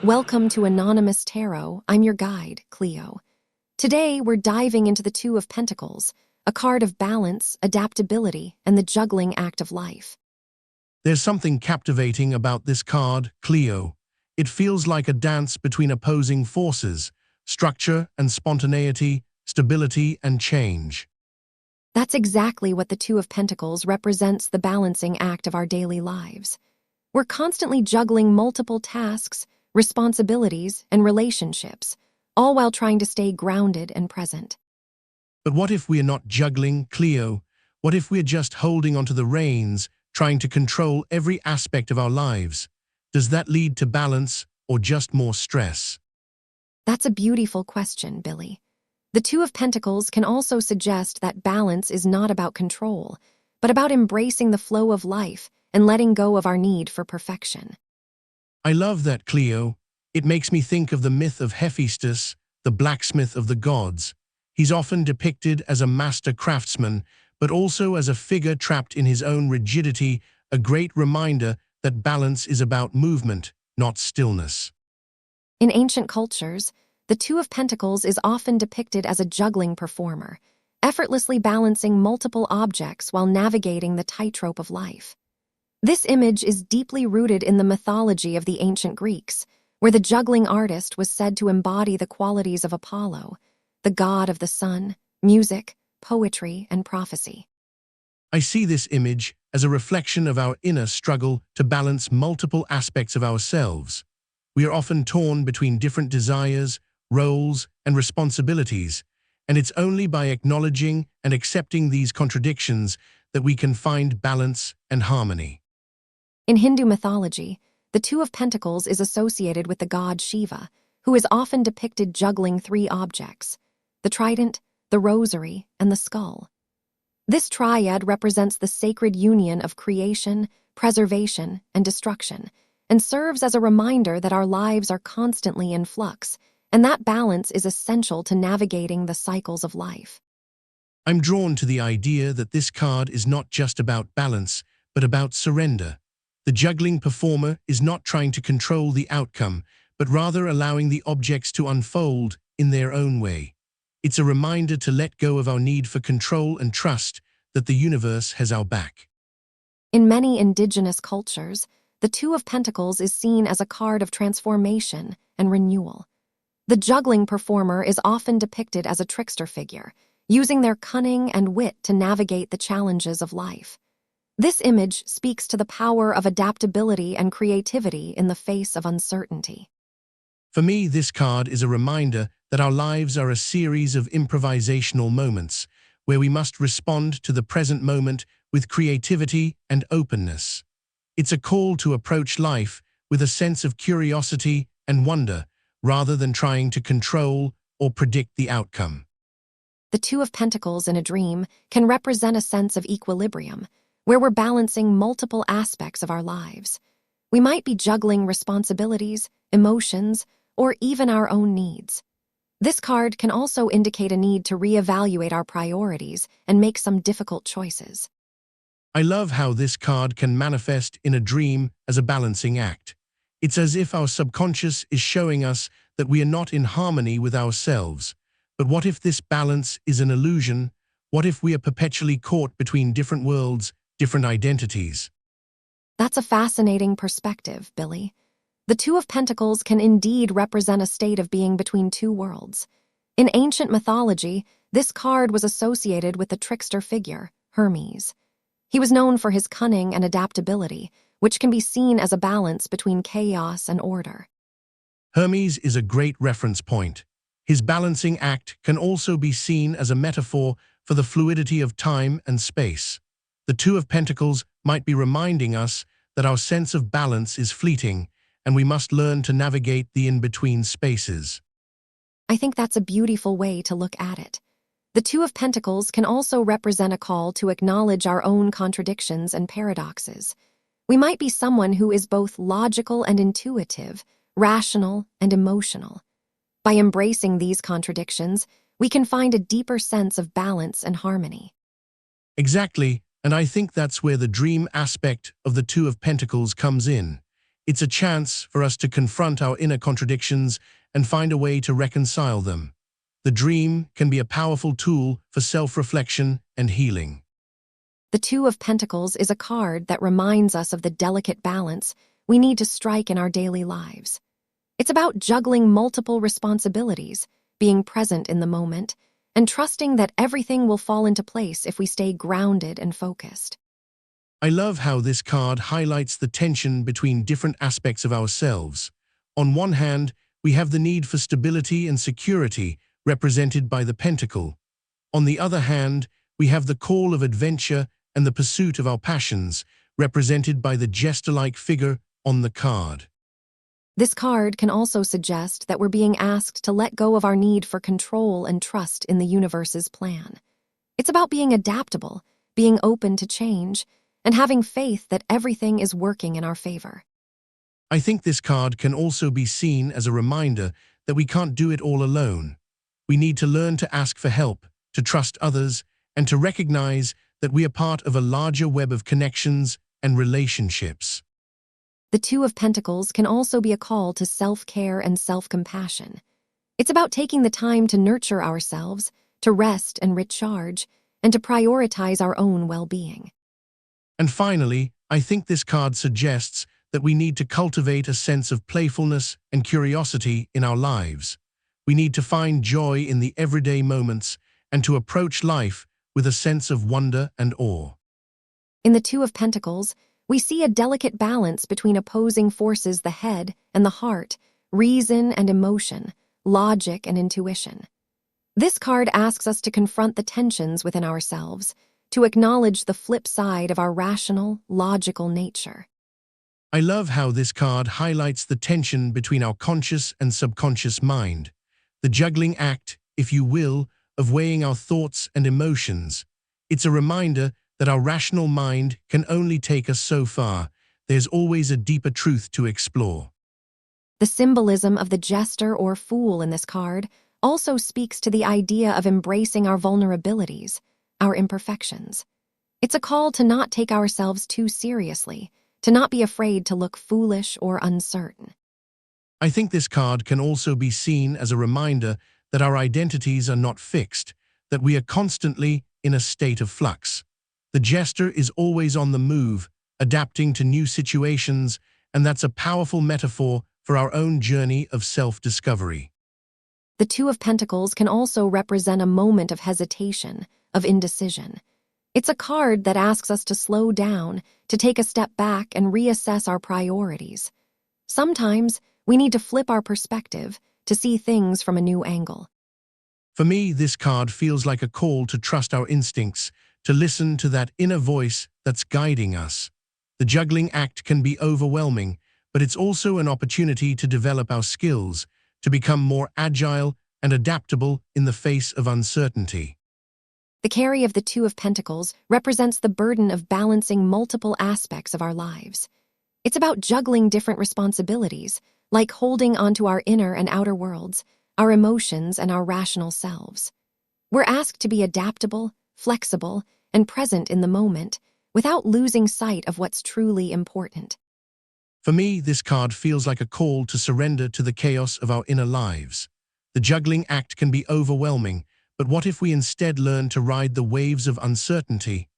Welcome to Anonymous Tarot. I'm your guide, Kleo. Today, we're diving into the Two of Pentacles, a card of balance, adaptability, and the juggling act of life. There's something captivating about this card, Kleo. It feels like a dance between opposing forces, structure and spontaneity, stability and change. That's exactly what the Two of Pentacles represents, the balancing act of our daily lives. We're constantly juggling multiple tasks, responsibilities, and relationships, all while trying to stay grounded and present. But what if we're not juggling, Kleo? What if we're just holding onto the reins, trying to control every aspect of our lives? Does that lead to balance or just more stress? That's a beautiful question, Billie. The Two of Pentacles can also suggest that balance is not about control, but about embracing the flow of life and letting go of our need for perfection. I love that, Kleo. It makes me think of the myth of Hephaestus, the blacksmith of the gods. He's often depicted as a master craftsman, but also as a figure trapped in his own rigidity, a great reminder that balance is about movement, not stillness. In ancient cultures, the Two of Pentacles is often depicted as a juggling performer, effortlessly balancing multiple objects while navigating the tightrope of life. This image is deeply rooted in the mythology of the ancient Greeks, where the juggling artist was said to embody the qualities of Apollo, the god of the sun, music, poetry, and prophecy. I see this image as a reflection of our inner struggle to balance multiple aspects of ourselves. We are often torn between different desires, roles, and responsibilities, and it's only by acknowledging and accepting these contradictions that we can find balance and harmony. In Hindu mythology, the Two of Pentacles is associated with the god Shiva, who is often depicted juggling three objects: the trident, the rosary, and the skull. This triad represents the sacred union of creation, preservation, and destruction, and serves as a reminder that our lives are constantly in flux, and that balance is essential to navigating the cycles of life. I'm drawn to the idea that this card is not just about balance, but about surrender. The juggling performer is not trying to control the outcome, but rather allowing the objects to unfold in their own way. It's a reminder to let go of our need for control and trust that the universe has our back. In many indigenous cultures, the Two of Pentacles is seen as a card of transformation and renewal. The juggling performer is often depicted as a trickster figure, using their cunning and wit to navigate the challenges of life. This image speaks to the power of adaptability and creativity in the face of uncertainty. For me, this card is a reminder that our lives are a series of improvisational moments where we must respond to the present moment with creativity and openness. It's a call to approach life with a sense of curiosity and wonder, rather than trying to control or predict the outcome. The Two of Pentacles in a dream can represent a sense of equilibrium, where we're balancing multiple aspects of our lives. We might be juggling responsibilities, emotions, or even our own needs. This card can also indicate a need to reevaluate our priorities and make some difficult choices. I love how this card can manifest in a dream as a balancing act. It's as if our subconscious is showing us that we are not in harmony with ourselves. But what if this balance is an illusion? What if we are perpetually caught between different worlds, different identities? That's a fascinating perspective, Billie. The Two of Pentacles can indeed represent a state of being between two worlds. In ancient mythology, this card was associated with the trickster figure, Hermes. He was known for his cunning and adaptability, which can be seen as a balance between chaos and order. Hermes is a great reference point. His balancing act can also be seen as a metaphor for the fluidity of time and space. The Two of Pentacles might be reminding us that our sense of balance is fleeting, and we must learn to navigate the in-between spaces. I think that's a beautiful way to look at it. The Two of Pentacles can also represent a call to acknowledge our own contradictions and paradoxes. We might be someone who is both logical and intuitive, rational and emotional. By embracing these contradictions, we can find a deeper sense of balance and harmony. Exactly, and I think that's where the dream aspect of the Two of Pentacles comes in. It's a chance for us to confront our inner contradictions and find a way to reconcile them. The dream can be a powerful tool for self-reflection and healing. The Two of Pentacles is a card that reminds us of the delicate balance we need to strike in our daily lives. It's about juggling multiple responsibilities, being present in the moment, and trusting that everything will fall into place if we stay grounded and focused. I love how this card highlights the tension between different aspects of ourselves. On one hand, we have the need for stability and security, represented by the pentacle. On the other hand, we have the call of adventure and the pursuit of our passions, represented by the jester-like figure on the card. This card can also suggest that we're being asked to let go of our need for control and trust in the universe's plan. It's about being adaptable, being open to change, and having faith that everything is working in our favor. I think this card can also be seen as a reminder that we can't do it all alone. We need to learn to ask for help, to trust others, and to recognize that we are part of a larger web of connections and relationships. The Two of Pentacles can also be a call to self-care and self-compassion. It's about taking the time to nurture ourselves, to rest and recharge, and to prioritize our own well-being. And finally, I think this card suggests that we need to cultivate a sense of playfulness and curiosity in our lives. We need to find joy in the everyday moments and to approach life with a sense of wonder and awe. In the Two of Pentacles, we see a delicate balance between opposing forces: the head and the heart, reason and emotion, logic and intuition. This card asks us to confront the tensions within ourselves, to acknowledge the flip side of our rational, logical nature. I love how this card highlights the tension between our conscious and subconscious mind, the juggling act, if you will, of weighing our thoughts and emotions. It's a reminder that our rational mind can only take us so far. There's always a deeper truth to explore. The symbolism of the jester or fool in this card also speaks to the idea of embracing our vulnerabilities, our imperfections. It's a call to not take ourselves too seriously, to not be afraid to look foolish or uncertain. I think this card can also be seen as a reminder that our identities are not fixed, that we are constantly in a state of flux. The jester is always on the move, adapting to new situations, and that's a powerful metaphor for our own journey of self-discovery. The Two of Pentacles can also represent a moment of hesitation, of indecision. It's a card that asks us to slow down, to take a step back and reassess our priorities. Sometimes we need to flip our perspective, to see things from a new angle. For me, this card feels like a call to trust our instincts, to listen to that inner voice that's guiding us. The juggling act can be overwhelming, but it's also an opportunity to develop our skills, to become more agile and adaptable in the face of uncertainty. The carry of the Two of Pentacles represents the burden of balancing multiple aspects of our lives. It's about juggling different responsibilities, like holding onto our inner and outer worlds, our emotions and our rational selves. We're asked to be adaptable, flexible, and present in the moment, without losing sight of what's truly important. For me, this card feels like a call to surrender to the chaos of our inner lives. The juggling act can be overwhelming, but what if we instead learn to ride the waves of uncertainty?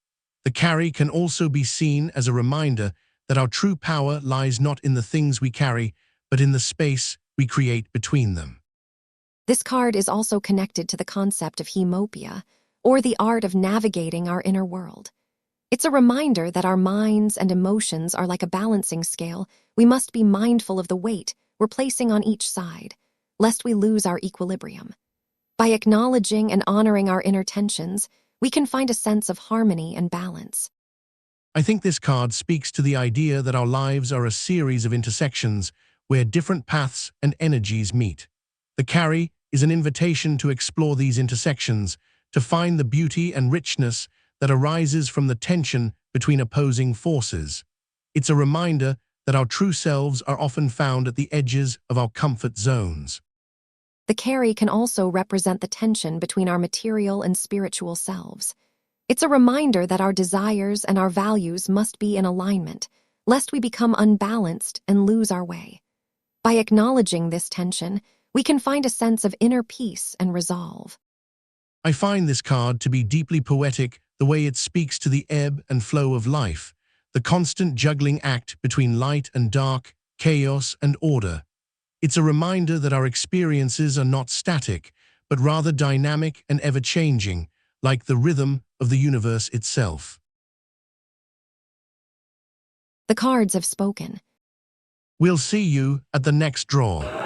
The carry can also be seen as a reminder that our true power lies not in the things we carry, but in the space we create between them. This card is also connected to the concept of hemopia, or the art of navigating our inner world. It's a reminder that our minds and emotions are like a balancing scale. We must be mindful of the weight we're placing on each side, lest we lose our equilibrium. By acknowledging and honoring our inner tensions, we can find a sense of harmony and balance. I think this card speaks to the idea that our lives are a series of intersections where different paths and energies meet. The carry is an invitation to explore these intersections, to find the beauty and richness that arises from the tension between opposing forces. It's a reminder that our true selves are often found at the edges of our comfort zones. The carry can also represent the tension between our material and spiritual selves. It's a reminder that our desires and our values must be in alignment, lest we become unbalanced and lose our way. By acknowledging this tension, we can find a sense of inner peace and resolve. I find this card to be deeply poetic, the way it speaks to the ebb and flow of life, the constant juggling act between light and dark, chaos and order. It's a reminder that our experiences are not static, but rather dynamic and ever-changing, like the rhythm of the universe itself. The cards have spoken. We'll see you at the next draw.